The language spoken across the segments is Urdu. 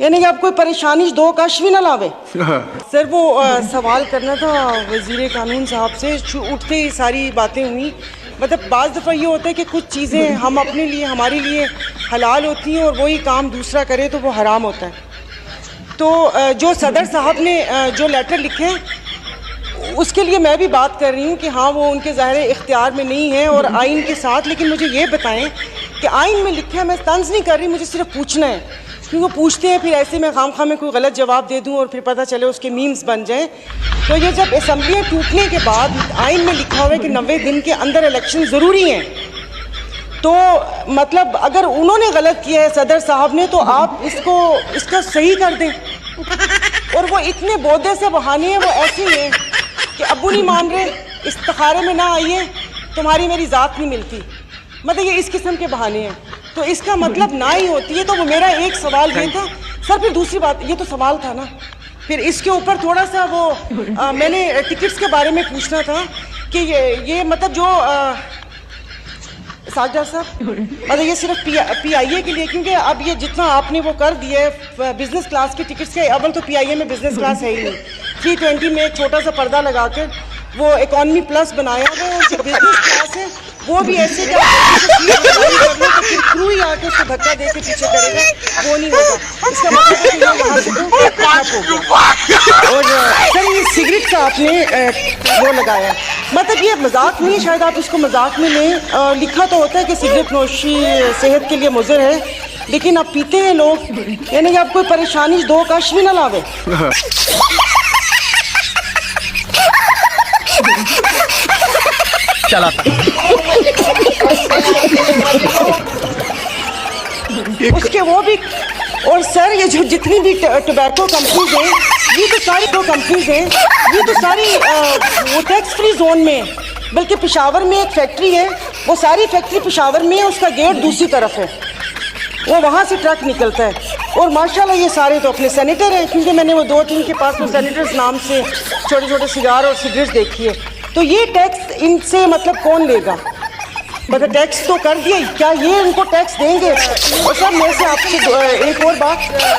یعنی کہ آپ کوئی پریشانی دو کش بھی نہ لاوے. سر وہ سوال کرنا تھا وزیر قانون صاحب سے. اٹھتے ہی ساری باتیں ہوئی. مطلب بعض دفعہ یہ ہوتا ہے کہ کچھ چیزیں ہم اپنے لیے ہمارے لیے حلال ہوتی ہیں اور وہی کام دوسرا کرے تو وہ حرام ہوتا ہے. تو جو صدر صاحب نے جو لیٹر لکھے ہیں اس کے لیے میں بھی بات کر رہی ہوں کہ ہاں وہ ان کے ظاہر اختیار میں نہیں ہے اور آئین کے ساتھ. لیکن مجھے یہ بتائیں کہ آئین میں لکھا ہے, میں طنز نہیں کر رہی, مجھے صرف پوچھنا ہے کیونکہ وہ پوچھتے ہیں پھر ایسے میں خام خواہ میں کوئی غلط جواب دے دوں اور پھر پتہ چلے اس کے میمز بن جائیں. تو یہ جب اسمبلیاں ٹوٹنے کے بعد آئین میں لکھا ہوا ہے کہ 90 دن کے اندر الیکشن ضروری ہیں, تو مطلب اگر انہوں نے غلط کیا ہے صدر صاحب نے تو آپ اس کا صحیح کر دیں. اور وہ اتنے بودے سے بہانے ہیں, وہ ایسے ہی ہیں کہ ابو نہیں مان رہے, استخارے میں نہ آئیے, تمہاری میری ذات نہیں ملتی. مطلب یہ اس قسم کے بہانے ہیں. تو اس کا مطلب نہ ہی ہوتی ہے. تو وہ میرا ایک سوال یہ تھا سر. پھر دوسری بات, یہ تو سوال تھا نا, پھر اس کے اوپر تھوڑا سا وہ میں نے ٹکٹس کے بارے میں پوچھنا تھا کہ یہ مطلب جو ساجدہ صاحب مطلب یہ صرف پی آئی اے کے لیے, کیونکہ اب یہ جتنا آپ نے وہ کر دیا ہے بزنس کلاس کی ٹکٹس کے, اول تو پی آئی اے میں بزنس کلاس ہے ہی نہیں. 320 میں ایک چھوٹا سا پردہ لگا کر وہ اکانومی پلس بنایا ہوا ہے, اور جو بزنس کلاس ہے وہ بھی ایسے کہ کرو ہی آ کے اس کو دھکا دے کے پیچھے کرے گا, وہ نہیں ہوگا. اس کا مطلب ہے کہ یہاں سے ہو گیا. اور سر یہ سگریٹ کا آپ نے وہ لگایا, مطلب یہ مذاق نہیں ہے, شاید آپ اس کو مذاق میں لیں. لکھا تو ہوتا ہے کہ سگریٹ نوشی صحت کے لیے مضر ہے, لیکن اب پیتے ہیں لوگ. یعنی کہ آپ کوئی پریشانی دو کش بھی نہ لاوے. چلا اس کے وہ بھی. اور سر یہ جو جتنی بھی ٹوبیکو کمپنیز ہیں یہ تو ساری یہ تو ساری وہ ٹیکس فری زون میں, بلکہ پشاور میں ایک فیکٹری ہے, وہ ساری فیکٹری پشاور میں ہے, اس کا گیٹ دوسری طرف ہے, وہ وہاں سے ٹرک نکلتا ہے. اور ماشاءاللہ یہ سارے تو اپنے سینیٹر ہیں, کیونکہ میں نے وہ 2-3 کے پاس وہ سینیٹرز نام سے چھوٹے چھوٹے سگار اور سگریٹ دیکھی ہے. تو یہ ٹیکس ان سے مطلب کون لے گا؟ مطلب ٹیکس تو کر دیا, کیا یہ ان کو ٹیکس دیں گے؟ اور سر میں سے آپ سے ایک اور بات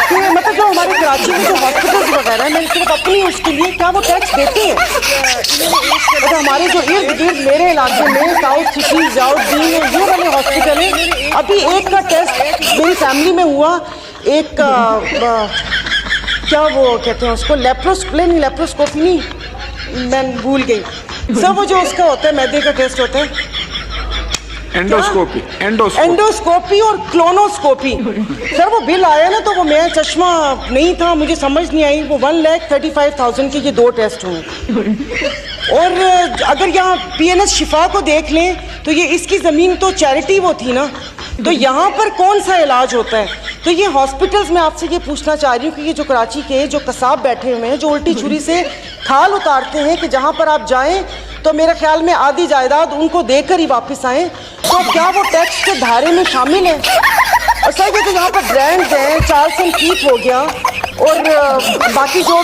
کہ مطلب جو ہمارے کراچی میں جو ہاسپٹلز وغیرہ ہیں, میں صرف اپنی اس کے لیے, کیا وہ ٹیکس دیتے ہیں؟ مطلب ہمارے جو ارد گرد میرے علاقے میں ساؤتھ سٹی ضیاءالدین یہ والے ہاسپٹل ہیں, ابھی ایک کا ٹیسٹ میری فیملی میں ہوا, ایک کا کیا وہ کہتے ہیں اس کو لیپروسکوپی نہیں, میں بھول گئی سر, وہ جو اس کا ہوتا ہے میدے کا ٹیسٹ ہوتا ہے, اینڈوسکوپی اور کلونوسکوپی. سر وہ بل آیا نا تو وہ میرا چشمہ نہیں تھا, مجھے سمجھ نہیں آئی, وہ 1,35,000 کے یہ 2 ٹیسٹ ہوئے. اور اگر یہاں پی این ایس شفا کو دیکھ لیں تو یہ اس کی زمین تو چیریٹی وہ تھی نا, تو یہاں پر کون سا علاج ہوتا ہے؟ تو یہ ہاسپٹلز میں آپ سے یہ پوچھنا چاہ رہی ہوں کہ یہ جو کراچی کے جو قصاب بیٹھے ہوئے ہیں جو الٹی چھری سے کھال اتارتے ہیں کہ جہاں پر آپ جائیں تو میرے خیال میں آدھی جائیداد ان کو دے کر ہی واپس آئیں, تو کیا وہ ٹیکس کے دھارے میں شامل ہیں؟ اور سر یہ تو یہاں پر برانڈز ہیں, چارلسن کیت ہو گیا اور باقی جو